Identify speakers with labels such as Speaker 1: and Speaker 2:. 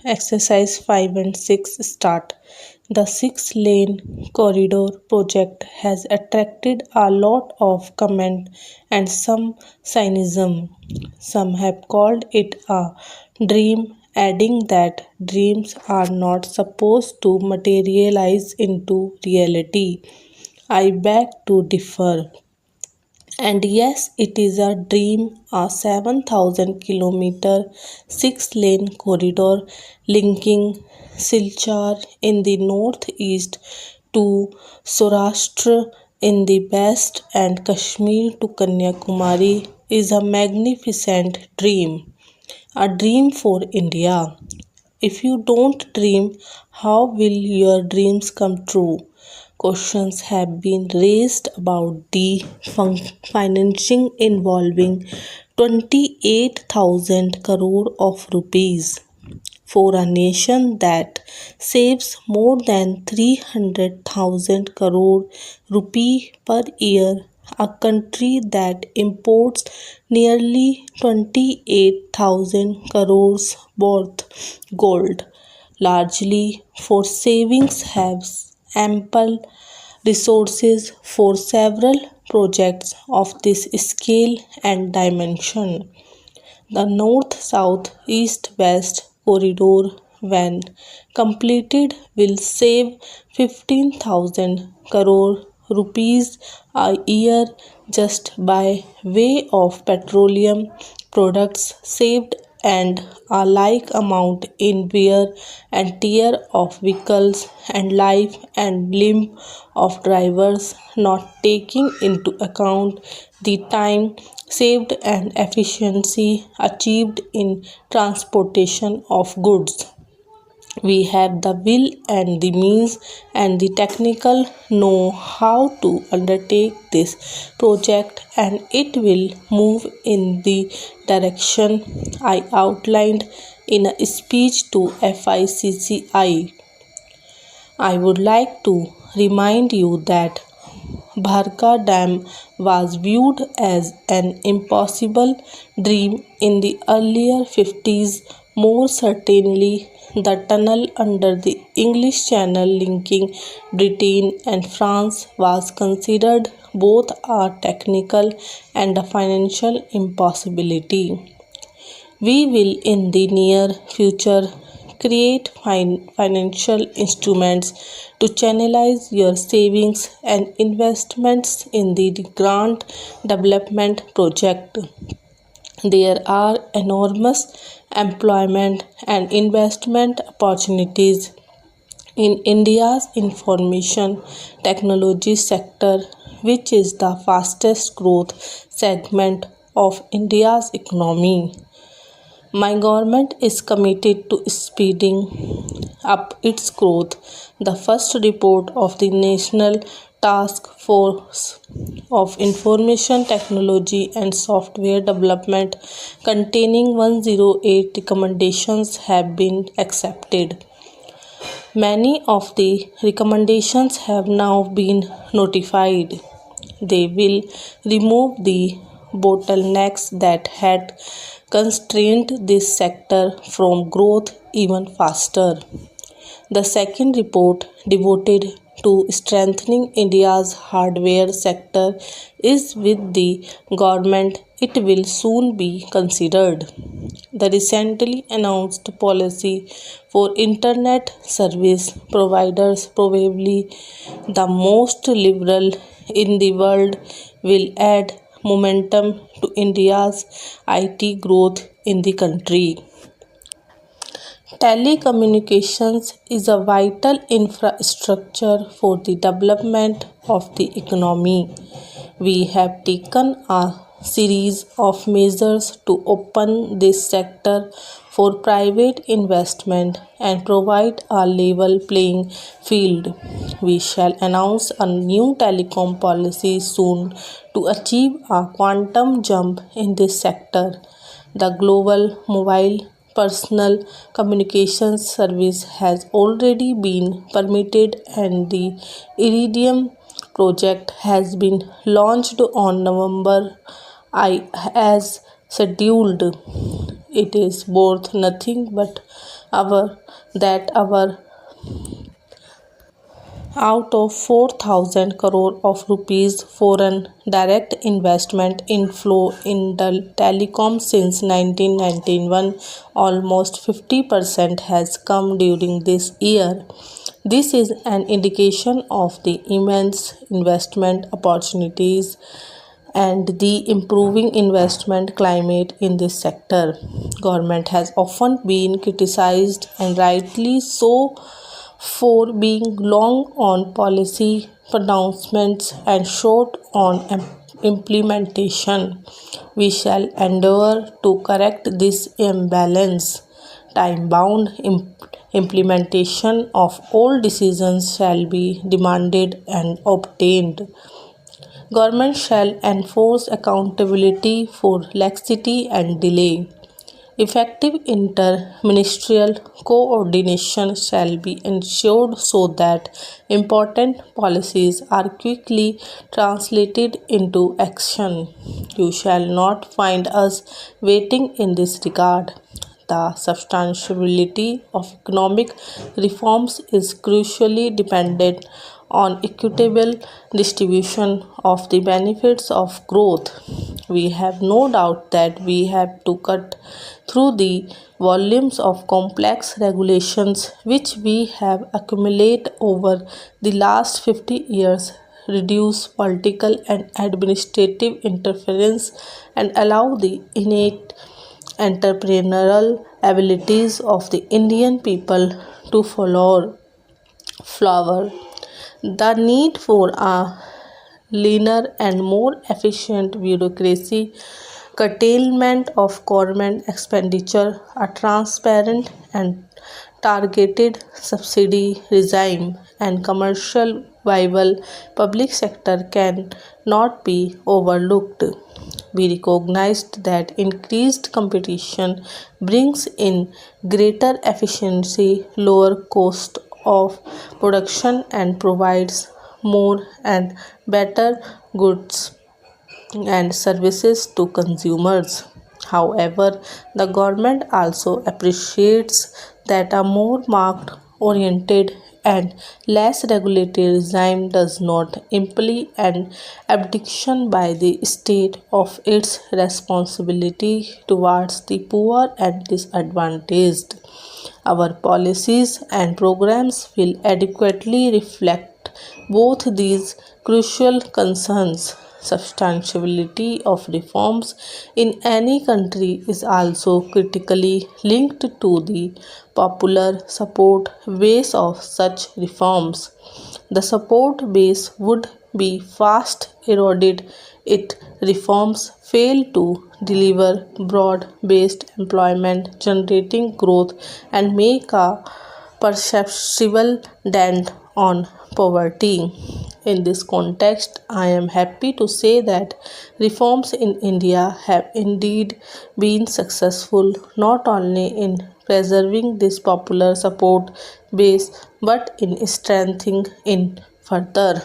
Speaker 1: Exercise 5 and 6 start. The 6-lane corridor project has attracted a lot of comment and some cynicism. Some have called it a dream, adding that dreams are not supposed to materialize into reality. I beg to differ. And yes, it is a dream, a 7,000-kilometer 6-lane corridor linking Silchar in the northeast to Saurashtra in the west and Kashmir to Kanyakumari is a magnificent dream, a dream for India. If you don't dream, how will your dreams come true? Questions have been raised about the financing involving 28,000 crore of rupees for a nation that saves more than 300,000 crore rupee per year, a country that imports nearly 28,000 crores worth gold, largely for savings, has ample resources for several projects of this scale and dimension. The north-south east-west corridor, when completed, will save 15,000 crore rupees a year just by way of petroleum products saved and a like amount in wear and tear of vehicles and life and limb of drivers, not taking into account the time saved and efficiency achieved in transportation of goods. We have the will and the means and the technical know-how to undertake this project, and it will move in the direction I outlined in a speech to FICCI. I would like to remind you that Bharka Dam was viewed as an impossible dream in the earlier 50s. More certainly, the tunnel under the English Channel linking Britain and France was considered both a technical and a financial impossibility. We will in the near future create financial instruments to channelize your savings and investments in the grant development project. There are enormous employment and investment opportunities in India's information technology sector, which is the fastest growth segment of India's economy. My government is committed to speeding up its growth. The first report of the National Task Force of Information Technology and Software Development, containing 108 recommendations, have been accepted. Many of the recommendations have now been notified. They will remove the bottlenecks that had constrained this sector from growth even faster. The second report, devoted to strengthening India's hardware sector, is with the government. It will soon be considered. The recently announced policy for internet service providers, probably the most liberal in the world, will add momentum to India's IT growth in the country. Telecommunications is a vital infrastructure for the development of the economy. We have taken a series of measures to open this sector for private investment and provide a level playing field. We shall announce a new telecom policy soon to achieve a quantum jump in this sector. The global mobile personal communications service has already been permitted, and the Iridium project has been launched on November as scheduled. it is both nothing but our out of 4,000 crore of rupees foreign direct investment inflow in the telecom since 1991, almost 50% has come during this year. This is an indication of the immense investment opportunities and the improving investment climate in this sector. Government has often been criticized, and rightly so, for being long on policy pronouncements and short on implementation. We shall endeavour to correct this imbalance. Time-bound implementation of all decisions shall be demanded and obtained. Government shall enforce accountability for laxity and delay. Effective inter-ministerial coordination shall be ensured so that important policies are quickly translated into action. You shall not find us waiting in this regard. The substantiality of economic reforms is crucially dependent on equitable distribution of the benefits of growth. We have no doubt that we have to cut through the volumes of complex regulations which we have accumulated over the last 50 years, reduce political and administrative interference, and allow the innate entrepreneurial abilities of the Indian people to flower. The need for a leaner and more efficient bureaucracy, curtailment of government expenditure, a transparent and targeted subsidy regime, and commercial viable public sector can not be overlooked. We recognized that increased competition brings in greater efficiency, lower cost of production, and provides more and better goods and services to consumers. However, the government also appreciates that a more market oriented and less regulatory regime does not imply an abdication by the state of its responsibility towards the poor and disadvantaged. Our policies and programs will adequately reflect both these crucial concerns. Substantiality of reforms in any country is also critically linked to the popular support base of such reforms. The support base would be fast eroded if reforms fail to deliver broad-based employment generating growth and make a perceptible dent on poverty. In this context, I am happy to say that reforms in India have indeed been successful not only in preserving this popular support base but in strengthening it further.